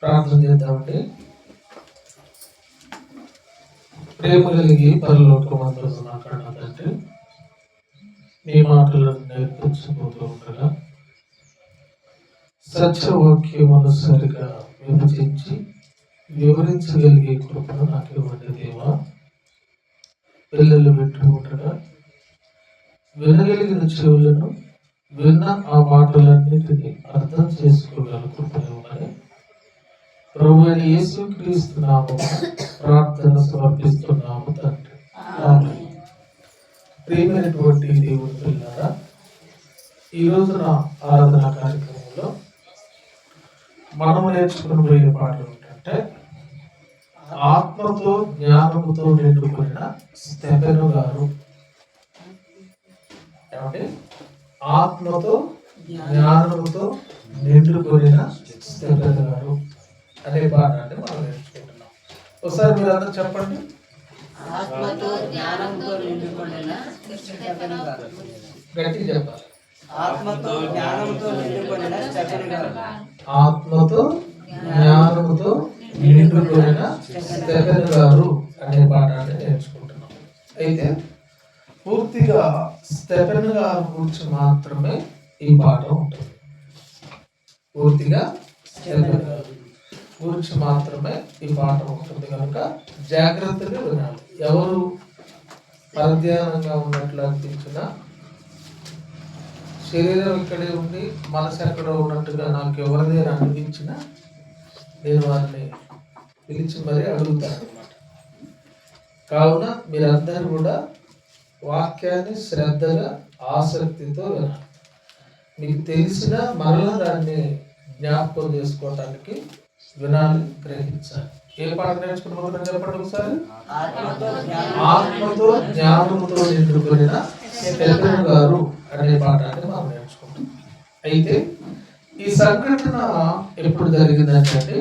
ప్రార్థన చేద్దామండి. ప్రేమ కలిగి పరలోకమందున్న నా కన్న తండ్రి, నీ మాటలను నేర్పించబోతూ ఉండగా సత్యవాక్యమును సరిగా విభజించి వివరించగలిగే కృపను నాకు ఇవ్వండి దేవా. పిల్లలు వింటూ ఉండగా వినగలిగిన చెవులను విన్న ఆ మాటలన్నిటినీ అర్థం చేసుకోగల కృపనివ్వమని ప్రభువైన యేసుక్రీస్తు నామమున ప్రార్థన సమర్పిస్తున్నాము తండ్రి. ఆమేన్. ప్రియమైనటువంటి దేవుని పిల్లారా, ఈ రోజున ఆరాధన కార్యక్రమంలో మనం నేర్చుకుని పాటలు ఏంటంటే, ఆత్మతో జ్ఞానముతో నిండుకున్న స్టెఫెను గారు. ఏమంటే ఆత్మతో జ్ఞానముతో నిండుకున్న స్టెఫెను గారు అనే పాట అంటే మనం నేర్చుకుంటున్నాం. ఒకసారి మీరు అందరూ చెప్పండి. ఆత్మతో జ్ఞానంతో నిండుకొనిన స్టెఫెను గారు. గట్టిగా చెప్పాలి. ఆత్మతో జ్ఞానంతో నిండుకొనిన స్టెఫెను గారు. ఆత్మతో జ్ఞానముతో నిండుకొనిన స్టెఫెను గారు అనే పాట అంటే నేర్చుకుంటున్నాం. అయితే పూర్తిగా స్టెఫెను గారు గురించి మాత్రమే ఈ పాట ఉంటుంది. పూర్తిగా స్టెఫెను గారు గురించి మాత్రమే ఈ పాట ఉంటుంది కనుక జాగ్రత్తగా వినాలి. ఎవరు పరధ్యానంగా ఉన్నట్లు అనిపించినా, శరీరం ఇక్కడే ఉండి మనసు ఎక్కడ ఉన్నట్టుగా నాకు ఎవరిదైనా అనిపించినా నేను వారిని పిలిచి మరీ అడుగుతాను అన్నమాట. కావున మీరందరూ కూడా వాక్యాన్ని శ్రద్ధగా ఆసక్తితో వినాలి. మీకు తెలిసిన మరలా దాన్ని జ్ఞాపకం చేసుకోవటానికి వినాలి, గ్రహించాలి. ఏ పాట నేర్చుకుని చెప్పండి ఒకసారి. ఆత్మతో జ్ఞానముతో నిండుకొనిన స్టెఫెను గారు అనే పాట అంటే మనం నేర్చుకుంటాం. అయితే ఈ సంఘటన ఎప్పుడు జరిగిందంటే,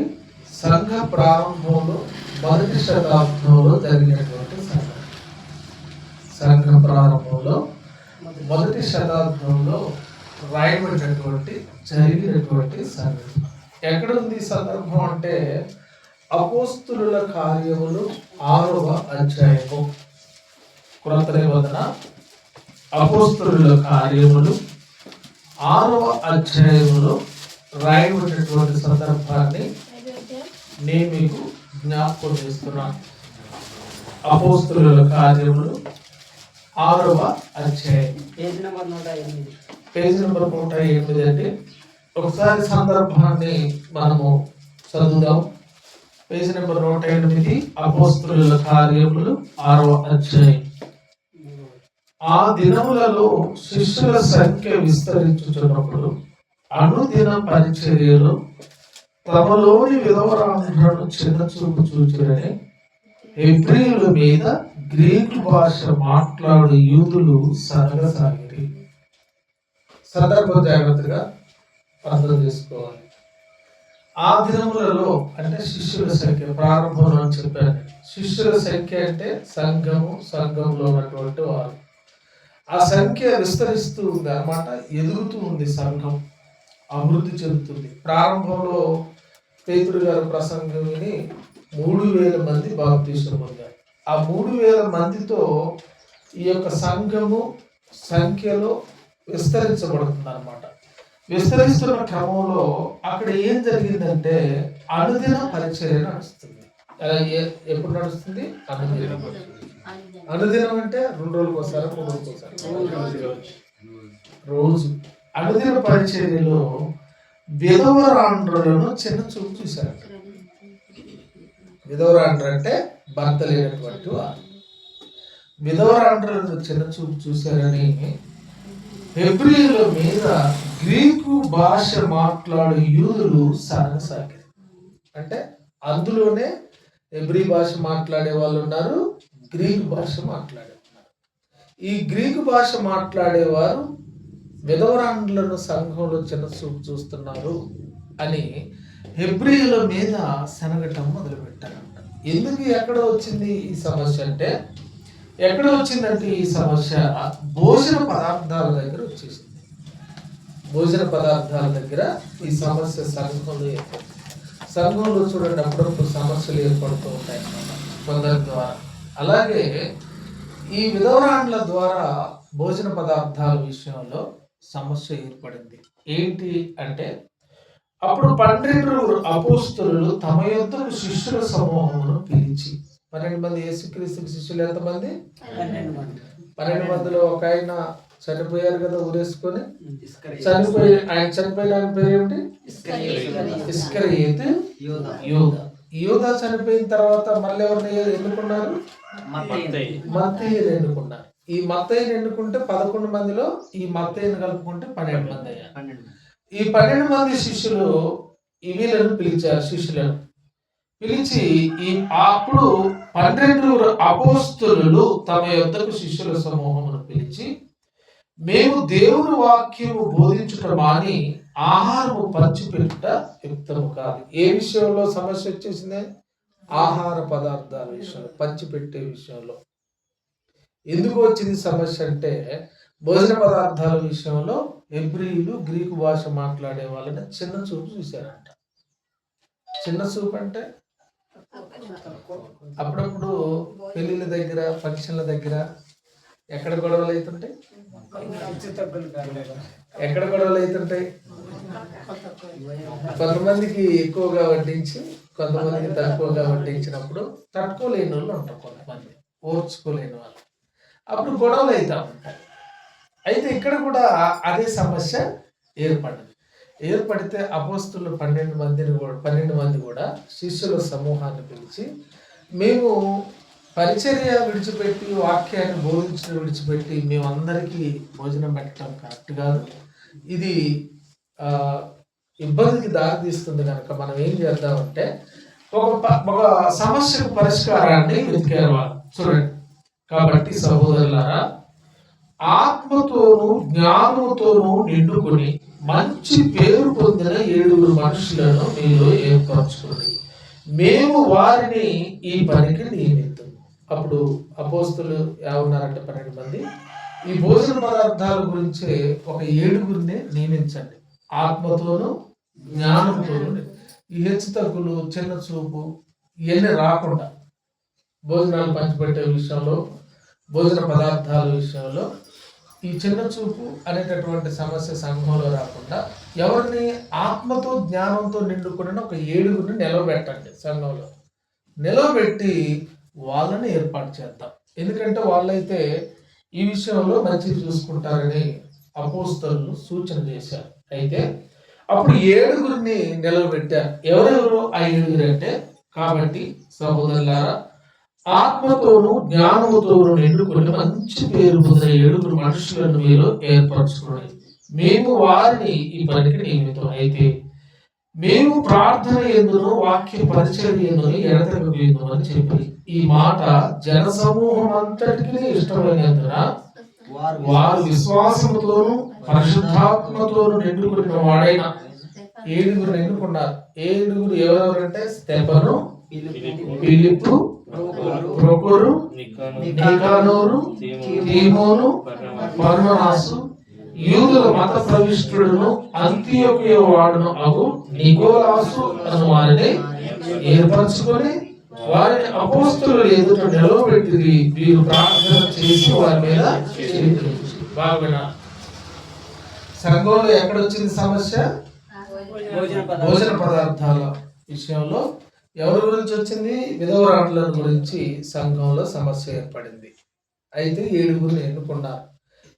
సంఘ ప్రారంభంలో మొదటి శతాబ్దంలో జరిగినటువంటి సంఘటన. సంఘ ప్రారంభంలో మొదటి శతాబ్దంలో రాయబడినటువంటి జరిగినటువంటి సంఘటన. ఎక్కడ ఉంది ఈ సందర్భం అంటే, అపోస్తులుల కార్యములు 6వ అధ్యాయము. క్రొత్త నిబంధన అపోస్తులుల కార్యములు 6వ అధ్యాయములో రాయబడినటువంటి సందర్భాన్ని నేను మీకు జ్ఞాపకం చేస్తున్నాను. అపోస్తులుల కార్యములు 6వ అధ్యాయం, పేజీ నెంబర్ 108 అండి. ఒకసారి సందర్భాన్ని మనము చదువుదాం. పేజీ నెంబర్ 108, అపోస్తులుల కార్యములు 6వ అధ్యాయం. ఆ దినములలో శిష్యుల సంఖ్య విస్తరించుచున్నప్పుడు అనుదిన పరిచర్యలో తమలోని విధవరాండ్రను చిన్నచూపు చూచిరని హెబ్రీయుల మీద గ్రీకు భాష మాట్లాడు యూదులు సనగసాగిరి. సందర్భం జాగ్రత్తగా అర్థం చేసుకోవాలి. ఆ దినములలో అంటే శిష్యుల సంఖ్య ప్రారంభంలో అని చెప్పాను. శిష్యుల సంఖ్య అంటే సంఘంలో ఉన్నటువంటి వారు. ఆ సంఖ్య విస్తరిస్తూ ఉంది అన్నమాట, ఎదుగుతూ ఉంది. సంఘం అభివృద్ధి చెందుతుంది. ప్రారంభంలో పేతురు గారి ప్రసంగం విని 3000 మంది బాప్తీసం పొందారు. ఆ 3000 మందితో ఈ యొక్క సంఘము సంఖ్యలో విస్తరించబడుతుంది అన్నమాట. విస్తరిస్తున్న క్రమంలో అక్కడ ఏం జరిగిందంటే, అనుదిన పరిచర్య నడుస్తుంది. ఎప్పుడు నడుస్తుంది? అనుదినం అంటే 2 రోజులకు ఒకసారి, 3 రోజులకు ఒకసారి, రోజు అనుదిన పరిచర్యలో విధవరాండ్రులను చిన్న చూపు చూశారు. విధవరాండ్రు అంటే భర్త లేనటువంటి వారు. విధవరాండ్రులను చిన్న చూపు చూశారని హెబ్రీయుల మీద గ్రీకు భాష మాట్లాడు యూదులు సనగసాగారు. అంటే అందులోనే హెబ్రీ భాష మాట్లాడే వాళ్ళు ఉన్నారు, గ్రీకు భాష మాట్లాడే ఉన్నారు. ఈ గ్రీకు భాష మాట్లాడేవారు విధవరాండ్రులను సంఘంలో చిన్న చూపు చూస్తున్నారు అని హెబ్రీయుల మీద శనగటం మొదలుపెట్టారంట. ఎందుకు ఎక్కడ వచ్చింది ఈ సమస్య అంటే, ఎక్కడ వచ్చిందంటే ఈ సమస్య భోజన పదార్థాల దగ్గర వచ్చేసింది. భోజన పదార్థాల దగ్గర ఈ సమస్య సంఘంలో సంఘంలో చూడండి అప్పుడప్పుడు సమస్యలు ఏర్పడుతూ ఉంటాయి అన్నమాట కొందరి ద్వారా. అలాగే ఈ విధవరాండ్ల ద్వారా భోజన పదార్థాల విషయంలో సమస్య ఏర్పడింది. ఏంటి అంటే అప్పుడు 12 అపోస్తలులు తమ యొద్దకు శిష్యుల సమూహమును పిలిచి, 12 మంది యేసుక్రీస్తుకి శిష్యులు ఎంతమంది? 12 మందిలో ఒక ఆయన చనిపోయారు కదా ఊరేసుకొని. ఆయన చనిపోయిన ఆయన పేరు ఏమిటి? ఇస్కరియోతు యూదా. యూదా చనిపోయిన తర్వాత మళ్ళీ ఎవరిని ఎన్నుకున్నారు? మత్తయిని ఎన్నుకున్నారు. ఈ మత్తయిని ఎన్నుకుంటే 11 మందిలో ఈ మత్తయిని కలుపుకుంటే 12 మంది అయ్యారు. ఈ 12 మంది శిష్యులు వీళ్ళను పిలిచారు. శిష్యులను పిలిచి అప్పుడు 12 అపోస్తలులు తమ యొద్దకు శిష్యుల సమూహమును పిలిచి, మేము దేవుని వాక్యము బోధించుట మాని ఆహారము పంచిపెట్టుట యుక్తము కాదు. ఏ విషయంలో సమస్య వచ్చేసింది? ఆహార పదార్థాల విషయంలో, పంచిపెట్టే విషయంలో. ఎందుకు వచ్చింది సమస్య అంటే భోజన పదార్థాల విషయంలో హెబ్రీయులు గ్రీకు భాష మాట్లాడే వాళ్ళని చిన్న చూపు చూశారంట. చిన్న చూపు అంటే అప్పుడప్పుడు పెళ్లిళ్ళ దగ్గర, ఫంక్షన్ల దగ్గర ఎక్కడ గొడవలు అవుతుంటాయి? ఎక్కడ గొడవలు అవుతుంటాయి? కొంతమందికి ఎక్కువగా వడ్డించి కొంతమందికి తక్కువగా వడ్డించినప్పుడు తట్టుకోలేని వాళ్ళు ఉంటారు, కొంతమంది ఓర్చుకోలేని వాళ్ళు. అప్పుడు గొడవలు అవుతా ఉంటాయి. అయితే ఇక్కడ కూడా అదే సమస్య ఏర్పడితే అపోస్తులు 12 మంది కూడా శిష్యుల సమూహాన్ని పిలిచి, మేము పరిచర్య విడిచిపెట్టి వాక్యాన్ని బోధించడం విడిచిపెట్టి మేమందరికీ భోజనం పెట్టడం కరెక్ట్ కాదు, ఇది ఇబ్బందికి దారితీస్తుంది కనుక మనం ఏం చేద్దామంటే ఒక సమస్యకు పరిష్కారాన్ని వెతికారు వాళ్ళు. చూడండి, కాబట్టి సహోదరులారా, ఆత్మతోనూ జ్ఞానముతోనూ నిండుకొని మంచి పేరు పొందిన 7 మనుషులను మీరు ఏర్పరచుకోండి, మేము వారిని ఈ పనికి నియమిద్దాం. అప్పుడు అపోస్తులు ఉన్నారంటే 12 మంది. ఈ భోజన పదార్థాల గురించి ఒక 7 నియమించండి, ఆత్మతోనూ జ్ఞానంతోనూ. ఈ హెచ్చు తగ్గులు, చిన్న చూపు ఇవన్నీ రాకుండా భోజనాలు పంచిపెట్టే విషయంలో, భోజన పదార్థాల విషయంలో ఈ చిన్న చూపు అనేటటువంటి సమస్య సంఘంలో రాకుండా ఎవరిని ఆత్మతో జ్ఞానంతో నిండుకుని ఒక 7 నిలవబెట్టండి. సంఘంలో నిలవబెట్టి వాళ్ళని ఏర్పాటు చేద్దాం. ఎందుకంటే వాళ్ళైతే ఈ విషయంలో మంచి చూసుకుంటారని అపోస్తలులు సూచన చేశారు. అయితే అప్పుడు 7 నిలవబెట్టారు. ఎవరెవరు ఆ 7 అంటే, కాబట్టి సహోదరులారా, ఆత్మతోనూ జ్ఞానముతోనూ నిండుకొని మంచి పేరు పొందిన 7 మనుషులను మీరు ఏర్పరచుకోండి, మేము వారిని ఈ పనికి నియమితం. అయితే మేము ప్రార్థన ఎందును వాక్య పరిచర్య ఎందును ఎడతెగకు అని చెప్పి ఈ మాట జన సమూహం అంతటికి ఇష్టమైనందున వారు విశ్వాసముతోనూ పరిశుద్ధాత్మతోనూ నిండుకున్న వాడైన 7 ఎన్నుకున్నారు. 7 ఎవరెవరంటే స్తెఫను, ఫిలిప్పు, ప్రొకొరు, నికానోరు, తీమోను, పర్మనాసు, యూదుల మత ప్రవిష్టుడును అంతియోకియ వాడును అగు నికోలాసు అను వారిని ఏర్పరచుకొని వారిని అపోస్తలుల ఎదుట నిలవబెట్టి వీరు ప్రార్థన చేసి వారి మీద బాగున్నా. సంఘంలో ఎక్కడొచ్చింది సమస్య? భోజన పదార్థాల విషయంలో ఎవరి గురించి వచ్చింది? విధవరాండ్ల గురించి సంఘంలో సమస్య ఏర్పడింది. అయితే 7 ఎన్నుకున్నారు.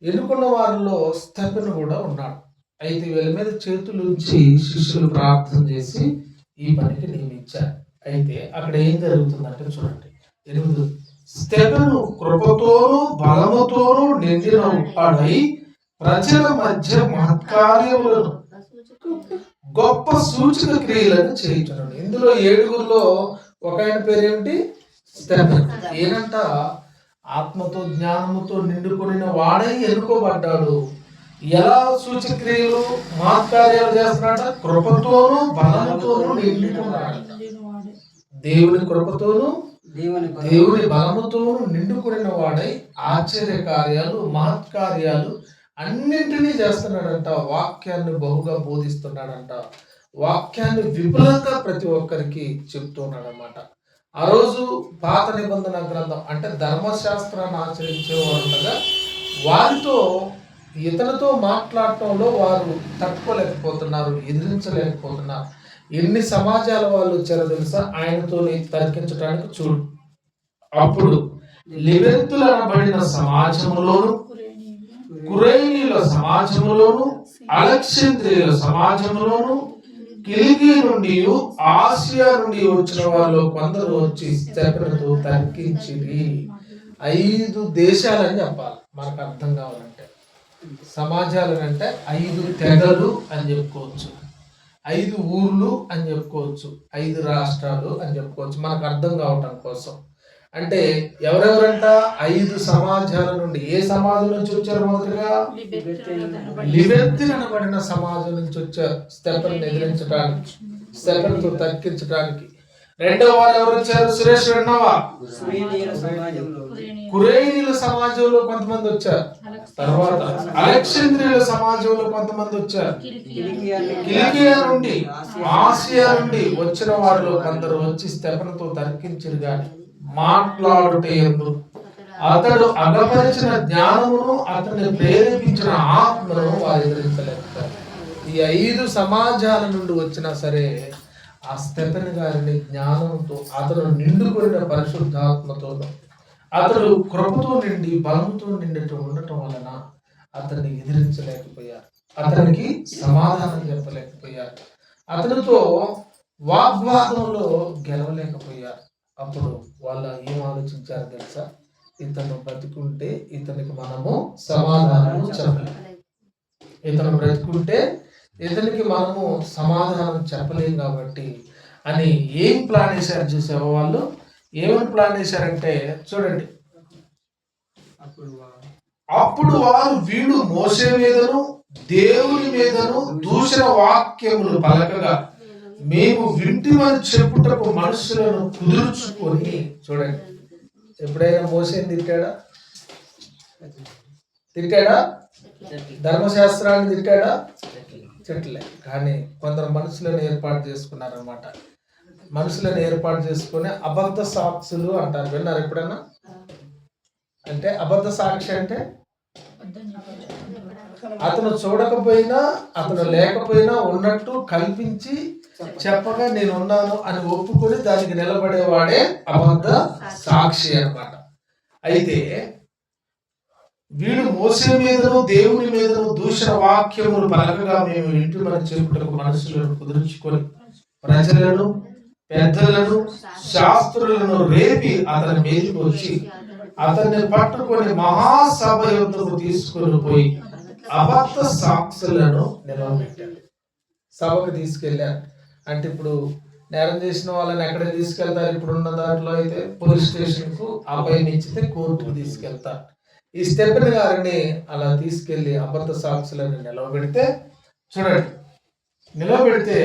ఎన్నుకున్న వారిలో స్తెఫను కూడా ఉన్నాడు. అయితే వీళ్ళ మీద చేతులుంచి శిష్యులు ప్రార్థన చేసి ఈ పనికి నియమించారు. అయితే అక్కడ ఏం జరుగుతుందంటే చూడండి, 8 స్తెఫను కృపతోనూ బలముతోనూ నిండిన వాడై ప్రజల మధ్య మహత్కార్యములను గొప్ప సూచక క్రియలను చేయించున్నాడు. ఇందులో 7 ఒక ఆయన పేరేమిటి? స్తెఫను. ఏనంట ఆత్మతో జ్ఞానముతో నిండుకొనిన వాడై ఎన్నుకోబడ్డాడు. ఎలా సూచక్రియలు మహత్కార్యాలు చేస్తున్నాడు? కృపతోనూ బలముతోనూ నిండుకున్నాడు. దేవుని కృపతోనూ దేవుని బలముతోనూ నిండుకున్న వాడై ఆశ్చర్య కార్యాలు, మహత్కార్యాలు అన్నింటినీ చేస్తున్నాడంట. వాక్యాన్ని బహుగా బోధిస్తున్నాడంట. వాక్యాన్ని విపులంగా ప్రతి ఒక్కరికి చెప్తున్నాడు అన్నమాట. ఆ రోజు పాత నిబంధన గ్రంథం అంటే ధర్మశాస్త్రాన్ని ఆచరించేవారు ఉండగా వారితో ఇతనితో మాట్లాడటంలో వారు తట్టుకోలేకపోతున్నారు, ఎదిరించలేకపోతున్నారు. ఎన్ని సమాజాల వాళ్ళు వచ్చారో తెలుసా ఆయనతో తర్కించడానికి? చూడు, అప్పుడు లిబెంతులు అనబడిన సమాజములోను, కురేనీయుల సమాజములోను, అలెగ్జాంద్రియుల సమాజములోను, కిలికియా నుండి ఆసియా నుండి వచ్చిన వాళ్ళు కొందరు వచ్చి స్టెఫెనుతో తర్కించిరి. 5 దేశాలని చెప్పాలి మనకు అర్థం కావాలంటే. సమాజాలు అంటే 5 తెగలు అని చెప్పుకోవచ్చు, 5 ఊర్లు అని చెప్పుకోవచ్చు, 5 రాష్ట్రాలు అని చెప్పుకోవచ్చు మనకు అర్థం కావటం కోసం. అంటే ఎవరెవరంట? 5 సమాజాల నుండి. ఏ సమాజం నుంచి వచ్చారు? మొదటిగా లిబెర్తీన్ అనబడిన సమాజం నుంచి వచ్చారు స్టెఫెనుని ఎదిరించడానికి, స్టెఫెనుతో తర్కించడానికి. రెండవ వారు ఎవరు వచ్చారు? సురేష్ విన్నావా? కురేనీయుల సమాజంలో కొంతమంది వచ్చారు. తర్వాత అలెగ్జాంద్రియుల సమాజంలో కొంతమంది వచ్చారు. కిలికియా నుండి, ఆసియా నుండి వచ్చిన వారిలో కొందరు వచ్చి స్టెఫెనుతో తర్కించారు. గాని మాట్లాడుట యందు అతడు అగపరిచిన జ్ఞానమును, అతన్ని ప్రేరేపించిన ఆత్మను వారు ఎదిరించలేకపోయారు. ఈ 5 సమాజాల నుండి వచ్చినా సరే ఆ స్టెఫెను గారిని జ్ఞానంతో, అతను నిండుకొనిన పరిశుద్ధాత్మతో, అతడు కృపతో నిండి బలంతో నిండి ఉండటం వలన అతన్ని ఎదిరించలేకపోయారు, అతనికి సమాధానం చెప్పలేకపోయారు, అతనితో వాగ్వాదంలో గెలవలేకపోయారు. అప్పుడు వాళ్ళు ఏం ఆలోచించారు తెలుసా? ఇతను బ్రతుకుంటే ఇతనికి మనము సమాధానం చెప్పలేము, ఇతను బ్రతుకుంటే ఇతనికి మనము సమాధానం చెప్పలేం కాబట్టి అని ఏం ప్లాన్ వేశారు చూసావా? వాళ్ళు ఏమని ప్లాన్ వేశారంటే చూడండి, అప్పుడు వారు వీడు మోసే మీదను దేవుని మీదను దూషణ వాక్యములు పలకగా మేము వింటిమని చెప్పుటకు మనుషులను కుదుర్చుకొని. చూడండి, ఎప్పుడైనా మోసేని తిట్టాడా? ధర్మశాస్త్రాన్ని తిట్టాడా? తిట్టలే. కానీ కొందరు మనుషులను ఏర్పాటు చేసుకున్నారనమాట. మనుషులను ఏర్పాటు చేసుకుని అబద్ధ సాక్షులు అంటారు. విన్నారు ఎప్పుడన్నా? అంటే అబద్ధ సాక్షి అంటే అతను చూడకపోయినా, అతను లేకపోయినా ఉన్నట్టు కల్పించి చెప్పగా నేను ఉన్నాను అని ఒప్పుకొని దానికి నిలబడేవాడే అబద్ధ సాక్షి అన్నమాట. అయితే వీడు మోసే మీదను దేవుని మీదను దూషణ వాక్యములు పలకగా మేము వింటుమని చెప్పుటకు మనుషులను కుదుర్చుకొని ప్రజలను, పెద్దలను, శాస్త్రులను రేపి అతని మీదకి వచ్చి అతన్ని పట్టుకొని మహాసభ యొద్దకు తీసుకొని పోయి అబద్ధ సాక్షులను నిలవబెట్టారు. సభకు తీసుకెళ్ళారు. అంటే ఇప్పుడు నేరం చేసిన వాళ్ళని ఎక్కడ తీసుకెళ్తారు? ఇప్పుడున్న దాంట్లో అయితే పోలీస్ స్టేషన్కు, అభయనిచ్చితే కోర్టుకు తీసుకెళ్తారు. ఈ స్టెఫెను గారిని అలా తీసుకెళ్లి అబద్ధ సాక్షులను నిలవబెడితే, చూడండి, నిలవబెడితే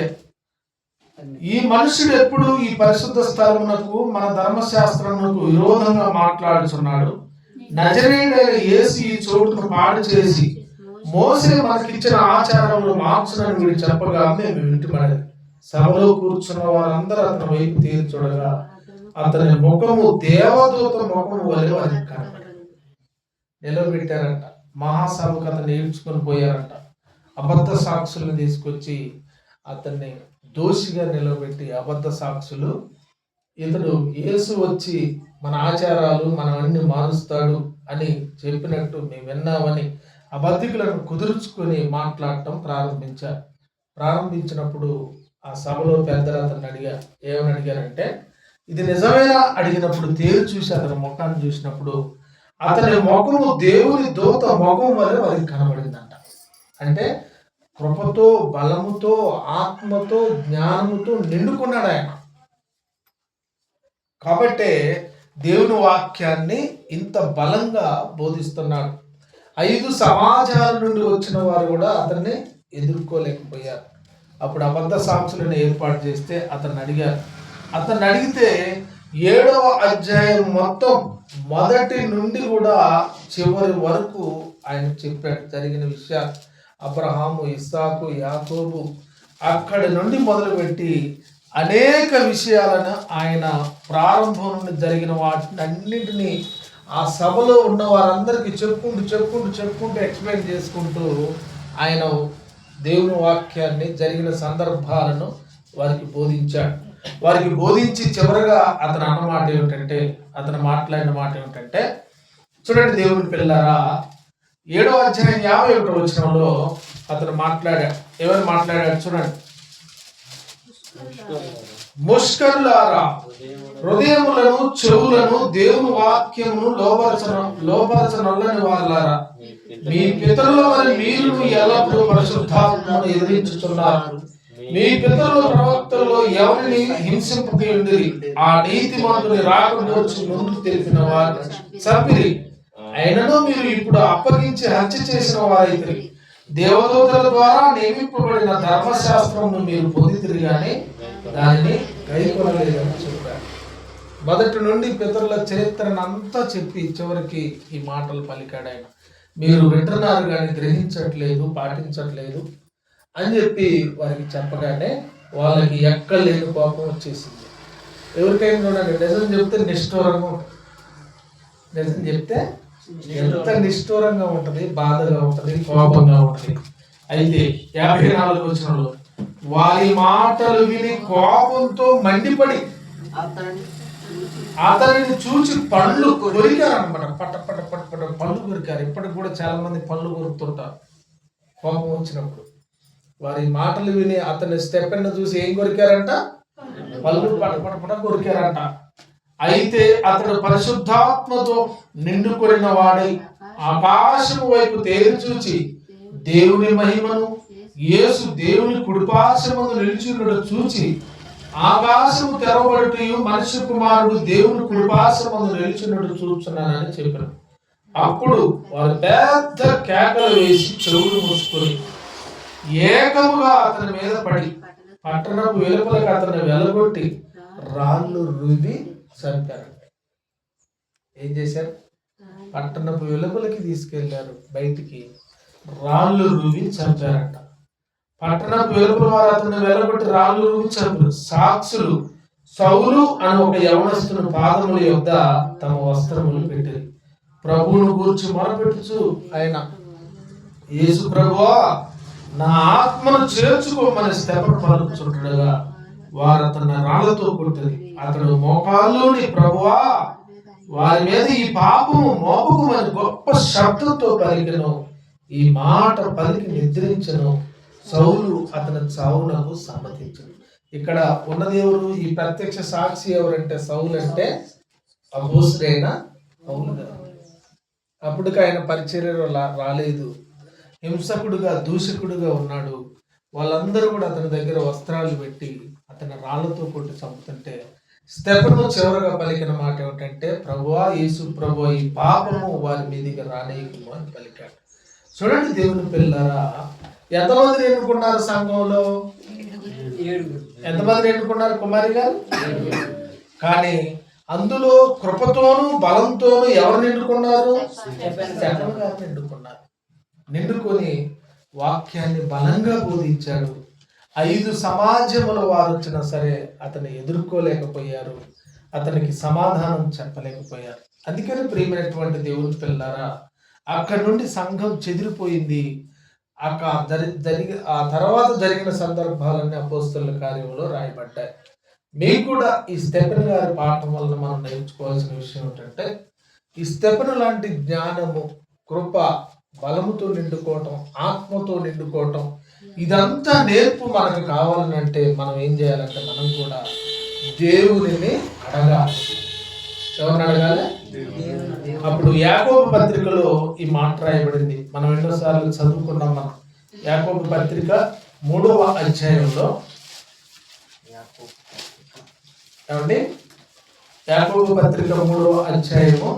ఈ మనుషుడు ఎప్పుడు ఈ పరిశుద్ధ స్థలమునకు, మన ధర్మశాస్త్రమునకు విరోధంగా మాట్లాడుచున్నాడు. నజరేయుడైన యేసు ఈ చోటును పాడు చేసి మోసే మనకిచ్చిన ఆచారములు మార్చునని వీడు చెప్పగా మేము వింటుమని సభలో కూర్చున్న వారందరూ అతని వైపు తీరి చూడగా అతని ముఖము దేవదూత ముఖము వలె వారికి కనబడింది. నిలబెట్టారంట. మహాసభకు అతన్ని ఈడ్చుకొని పోయారంట. అబద్ధ సాక్షులను తీసుకొచ్చి అతన్ని దోషిగా నిలబెట్టి, అబద్ధ సాక్షులు ఇతడు యేసు వచ్చి మన ఆచారాలు మనవన్నీ మారుస్తాడు అని చెప్పినట్టు మేము విన్నామని అబద్ధికులను కుదుర్చుకొని మాట్లాడటం ప్రారంభించారు. ప్రారంభించినప్పుడు ఆ సభలో పెద్దలు అతన్ని అడిగారు. ఏమని అడిగారంటే, ఇది నిజమేనా అడిగినప్పుడు తేరు చూసి అతని ముఖాన్ని చూసినప్పుడు అతని ముఖము దేవుని దూత ముఖం వల్ల వారికి కనబడిందంట. అంటే కృపతో, బలముతో, ఆత్మతో, జ్ఞానముతో నిండుకున్నాడు ఆయన. కాబట్టే దేవుని వాక్యాన్ని ఇంత బలంగా బోధిస్తున్నాడు. 5 సమాజాల నుండి వచ్చిన వారు కూడా అతన్ని ఎదుర్కోలేకపోయారు. అప్పుడు అబద్ధ సాక్షులను ఏర్పాటు చేస్తే అతన్ని అడిగారు. అతన్ని అడిగితే 7వ అధ్యాయం మొత్తం మొదటి నుండి కూడా చివరి వరకు ఆయన చెప్పాడు జరిగిన విషయాలు. అబ్రహాము, ఇస్సాకు, యాకోబు అక్కడి నుండి మొదలుపెట్టి అనేక విషయాలను ఆయన ప్రారంభం నుండి జరిగిన వాటిని అన్నింటినీ ఆ సభలో ఉన్న వారందరికీ చెప్పుకుంటూ ఎక్స్ప్లెయిన్ చేసుకుంటూ ఆయన దేవుని వాక్యాన్ని జరిగిన సందర్భాలను వారికి బోధించాడు. వారికి బోధించి చివరగా అతను మాట్లాడిన మాట ఏమిటంటే, చూడండి దేవుని పిల్లరా, 7వ అధ్యాయం 51వ వచనంలో అతను మాట్లాడాడు. ఎవరు మాట్లాడాడు చూడండి. ముష్కరులారా, హృదయములను చెవులను దేవుని వాక్యమును లోపరచనొల్లని వారులారా, మీ పితరుల వలె మీరు ఎల్లప్పుడూ పరిశుద్ధాత్మను ఎదిరించుతున్నారు. మీ పితరుల ప్రవక్తల్లో ఎవరిని హింసింపకయుండిరి, ఆ నీతిమంతుని రాకగూర్చి ముందు తెలిపిన వారు చంపిరి. అయినను మీరు ఇప్పుడు అప్పగించి హత్య చేసిన వారైతే దేవదూతల ద్వారా నియమింపబడిన ధర్మశాస్త్రమును మీరు పొందితిరి గాని దానిని గైకొనలేదని చెప్పారు. మొదటి నుండి పితరుల చరిత్రను అంతా చెప్పి చివరికి ఈ మాటలు పలికాడు ఆయన. మీరు వింటున్నారు కానీ గ్రహించట్లేదు, పాటించట్లేదు అని చెప్పి వారికి చెప్పగానే వాళ్ళకి ఎక్కలేని కోపం వచ్చేసింది. ఎవరికైనా చూడండి, నిజం చెప్తే నిష్ఠూరంగా ఉంటుంది. నిజం చెప్తే ఎంత నిష్ఠూరంగా ఉంటుంది, బాధగా ఉంటుంది, కోపంగా ఉంటుంది. అయితే 54వ వచనంలో వారి మాటలు విని కోపంతో మండిపడి అతనిని చూచి పళ్ళు కొరికారు అనమాట. పట్ట పళ్ళు కొరికారు. ఇప్పటికి కూడా చాలా మంది పళ్ళు కొరుకుతుంటారు కోపం వచ్చినప్పుడు. వారి మాటలు విని అతని స్టెపెన్ చూసి ఏం కొరికారంట? పళ్ళు పట కొరికారంట. అయితే అతడు పరిశుద్ధాత్మతో నిండుకొనిన వాడై ఆకాశము వైపు తేరి చూచి దేవుని మహిమను, యేసు దేవుని కుడిపార్శ్వమందు నిలిచినట్టు చూచి ఆకాశము తెరవబడుటయు మనుష్య కుమారుడు దేవుని కుడిపార్శ్వమందు నిలిచినట్టు చూస్తున్నానని చెప్పారు. అప్పుడు వారు పెద్ద కేకలు వేసి చెవులు మూసుకొని ఏకముగా అతని మీద పడి పట్టణపు వెలుపలకు అతన్ని వెలగొట్టి రాళ్ళు రువి చంపారు. ఏం చేశారు? పట్టణపు వెలుపలకి తీసుకెళ్లారు, బయటికి రాళ్ళు రువి చంపారంట. పట్టణపు వెలుపల వారు అతన్ని వెలగొట్టి రాళ్ళు రువి చంపారు. సాక్షులు సౌలు అని ఒక యవనస్తుని పాదముల యొద్ద తమ వస్త్రములు పెట్టారు. ప్రభువును గూర్చి మొరపెట్టుచు ఆయన, యేసు ప్రభువా, నా ఆత్మను చేర్చుకోమని స్తెపను పలుకుచుండగా వారు అతన్ని రాళ్లతో కొట్టింది. అతడు మోకాల్లోని, ప్రభువా, వారి మీద ఈ పాపము మోపకుమని గొప్ప శబ్దంతో పలికెను. ఈ మాట పలికి నిద్రించను. సౌలు అతని చావునకు సమ్మతించను. ఇక్కడ ఉన్నది ఎవరు? ఈ ప్రత్యక్ష సాక్షి ఎవరంటే సౌలు అంటే అపోస్తుడైన పౌలు గారు. అప్పటికి ఆయన పరిచర్యలో రాలేదు, హింసకుడుగా దూషకుడుగా ఉన్నాడు. వాళ్ళందరూ కూడా అతని దగ్గర వస్త్రాలు పెట్టి అతని రాళ్లతో కొట్టి చంపుతుంటే స్తెఫను చివరగా పలికిన మాట ఏమిటంటే, ప్రభువా, యేసు ప్రభువా, ఈ పాపము వారి మీదికి రానేయకుము అని పలికాడు. చూడండి దేవుని పిల్లరా, ఎంతమందిని ఎన్నుకున్నారు సంఘంలో? 7. ఎంతమందిని ఎన్నుకున్నారు కుమారి గారు? కానీ అందులో కృపతోను బలంతోను ఎవరిని ఎన్నుకున్నారు? స్టెఫను గారిని ఎన్నుకున్నారు. నిండుకొని వాక్యాన్ని బలంగా బోధించాడు. 5 సమాజముల వారు వచ్చినా సరే అతన్ని ఎదుర్కోలేకపోయారు, అతనికి సమాధానం చెప్పలేకపోయారు. అందుకని ప్రియమైనటువంటి దేవుని పిల్లారా, అక్కడి నుండి సంఘం చెదిరిపోయింది. ఆ తర్వాత జరిగిన సందర్భాలన్నీ అపోస్తలుల కార్యంలో రాయబడ్డాయి. మీకు కూడా ఈ స్టెఫెను గారి పాఠం వలన మనం నేర్చుకోవాల్సిన విషయం ఏంటంటే, ఈ స్టెఫెను లాంటి జ్ఞానము, కృప, బలముతో నిండుకోవటం, ఆత్మతో నిండుకోవటం, ఇదంతా నేర్పు మనకు కావాలనంటే మనం ఏం చేయాలంటే, మనం కూడా దేవునిని అడగాలి. ఎవరిని అడగాలి? అప్పుడు యాకోబు పత్రికలో ఈ మాట రాయబడింది. మనం ఎన్నోసార్లు చదువుకున్నాం. మనం యాకోబు పత్రిక 3వ అధ్యాయంలో, ఏమండి, యాకోబు పత్రిక 3వ అధ్యాయము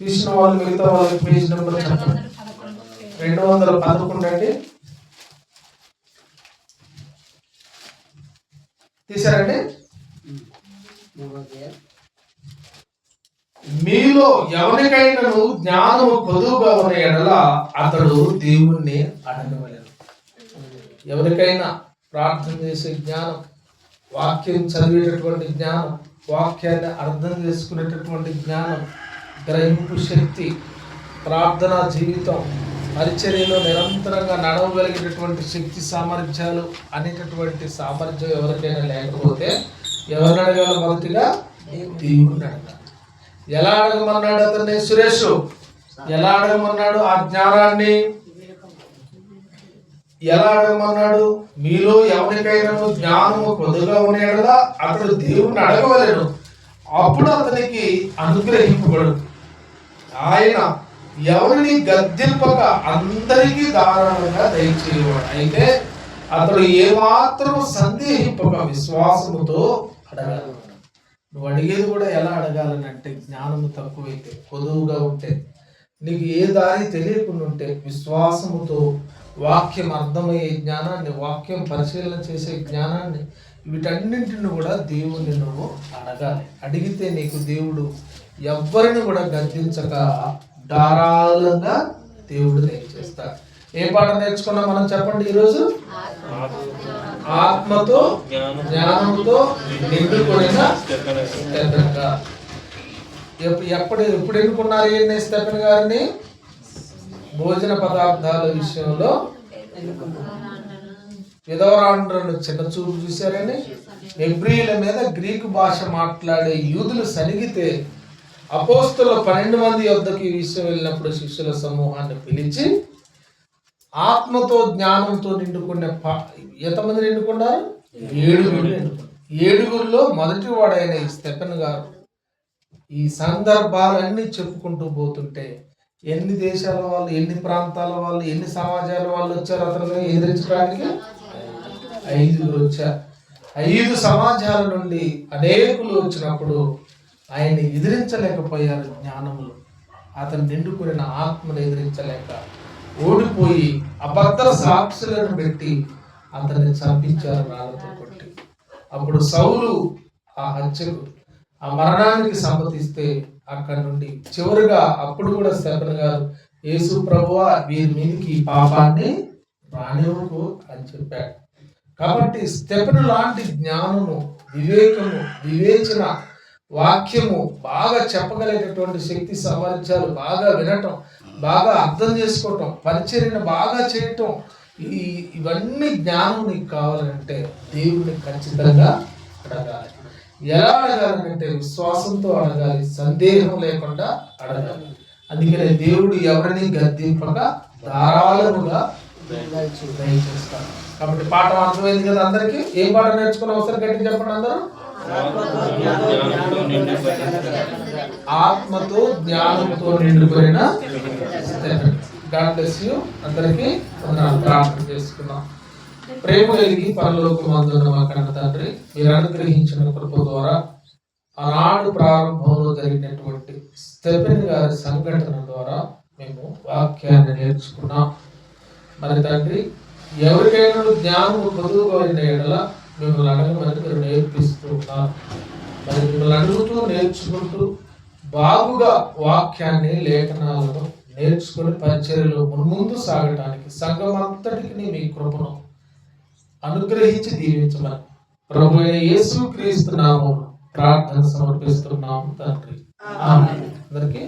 తీసిన వాళ్ళు మిగతా వాళ్ళకి పేజ్ నెంబర్ చెప్పండి. 211 అండి. తీసారండి? మీలో ఎవరికైనా జ్ఞానము కొదువుగా ఉన్న ఎడల అతడు దేవుణ్ణి అడగవలెను. ఎవరికైనా ప్రార్థన చేసే జ్ఞానం, వాక్యం చదివేటటువంటి జ్ఞానం, వాక్యాన్ని అర్థం చేసుకునేటటువంటి జ్ఞానం, గ్రహింపు శక్తి, ప్రార్థనా జీవితం, పరిచర్యలో నిరంతరంగా నడవగలిగేటటువంటి శక్తి సామర్థ్యాలు అనేటటువంటి సామర్థ్యం ఎవరికైనా లేకపోతే ఎవరిని అడగాలి? మొదటిగా దేవుడిని అడగాలి. ఎలా అడగమన్నాడు అతన్ని సురేష్? ఎలా అడగమన్నాడు ఆ జ్ఞానాన్ని? ఎలా అడగమన్నాడు? మీలో ఎవరికైనా జ్ఞానము కొద్దిగా ఉన్నాడదా అతడు దేవుణ్ణి అడగవలేను, అప్పుడు అతనికి అనుగ్రహింపబడు. ఆయన ఎవరిని గద్దింపక అందరికీ ధారాళంగా దయచేయవాడు. అయితే అతడు ఏమాత్రం సందేహింపక విశ్వాసముతో అడగాలి. నువ్వు అడిగేది కూడా ఎలా అడగాలని అంటే, జ్ఞానము తక్కువైతే, పొదువుగా ఉంటే, నీకు ఏ దారి తెలియకుండా ఉంటే విశ్వాసముతో వాక్యం అర్థమయ్యే జ్ఞానాన్ని, వాక్యం పరిశీలన చేసే జ్ఞానాన్ని, వీటన్నింటిని కూడా దేవుణ్ణి నువ్వు అడగాలి. అడిగితే నీకు దేవుడు ఎవ్వరిని కూడా గద్దించక ధారాళంగా దేవుడు దయచేస్తాడు. ఏ పాట నేర్చుకున్నా మనం చెప్పండి ఈరోజు? ఆత్మతో జ్ఞానంతో నిండుకొనిన స్టెఫెన్ గారు. ఎప్పుడు ఎన్నుకున్నారు ఈయన స్టెఫెన్ గారిని? భోజన పదార్థాల విషయంలో విధవరాండ్రులను చిన్న చూపు చూశారని, హెబ్రీల మీద గ్రీకు భాష మాట్లాడే యూదులు సనిగితే అపోస్తలుల 12 మంది యొద్దకు ఈ విషయం వెళ్ళినప్పుడు శిష్యుల సమూహాన్ని పిలిచి ఆత్మతో జ్ఞానంతో నిండుకున్న ఎంతమంది నిండుకున్నారు? 7గురిలో మొదటి వాడైన ఈ స్టెఫెన్ గారు ఈ సందర్భాలన్నీ చెప్పుకుంటూ పోతుంటే ఎన్ని దేశాల వాళ్ళు, ఎన్ని ప్రాంతాల వాళ్ళు, ఎన్ని సమాజాల వాళ్ళు వచ్చారు అతను ఎదిరించడానికి? 5గురు వచ్చారు. 5 సమాజాల నుండి అనేకులు వచ్చినప్పుడు ఆయన్ని ఎదిరించలేకపోయారు జ్ఞానములు. అతను నిండుకున్న ఆత్మను ఎదిరించలేక ఓడిపోయి అబద్ధ సాక్షులను పెట్టి అతన్ని చంపించారు రాళ్ళతో కొట్టి. అప్పుడు సౌలు ఆ హత్యకు, ఆ మరణానికి సమ్మతిస్తే అక్కడి నుండి చివరిగా అప్పుడు కూడా స్టెఫెన్ గారు, యేసు ప్రభువా వీరి మీదకి ఈ పాపాన్ని రానివ్వకు అని చెప్పాడు. కాబట్టి స్టెఫెన్ లాంటి జ్ఞానము, వివేకము, వివేచన, వాక్యము బాగా చెప్పగలిగేటటువంటి శక్తి సామర్థ్యాలు, బాగా వినటం, బాగా అర్థం చేసుకోవటం, పరిచర్యను బాగా చేయటం, ఇవన్నీ జ్ఞానం నీకు కావాలంటే దేవుడిని ఖచ్చితంగా అడగాలి. ఎలా అడగాలంటే విశ్వాసంతో అడగాలి, సందేహం లేకుండా అడగాలి. అందుకనే దేవుడు ఎవరిని గద్దింపక ధారాళముగా దయచేస్తాడు. కాబట్టి పాఠం అర్థమైంది కదా అందరికి? ఏం పాఠం నేర్చుకున్న అవసరం గట్టి చెప్పండి అందరూ. ఆత్మతో జ్ఞానంతో నిండుకున్న గాడ్ బ్లెస్ యు. అందరికీ ప్రార్థన చేసుకున్నాం. ప్రేమ కలిగి పరలోకమందున్న మా కన్న తండ్రి, మీరు అనుగ్రహించిన కృప ద్వారా ఆనాడు ప్రారంభంలో జరిగినటువంటి స్టెఫెన్ గారి సంఘటన ద్వారా మేము వాక్యాన్ని నేర్చుకున్నాం. మరి తండ్రి, ఎవరికైనా జ్ఞానము పొదువుగా అయిన ఎడల మిమ్మల్ని అడగమని మీరు నేర్పిస్తూ ఉన్నారు. మరి మిమ్మల్ని అడుగుతూ నేర్చుకుంటూ బాగుగా వాక్యాన్ని, లేఖనాలను నేర్చుకుని పరిచర్యలో ముందు సాగటానికి సంఘం అంతటికి మీ కృపను అనుగ్రహించి దీవించమని ప్రభు అయిన యేసుక్రీస్తు నామమున ప్రార్థన సమర్పిస్తున్నాము తండ్రి. ఆమేన్. అందరికీ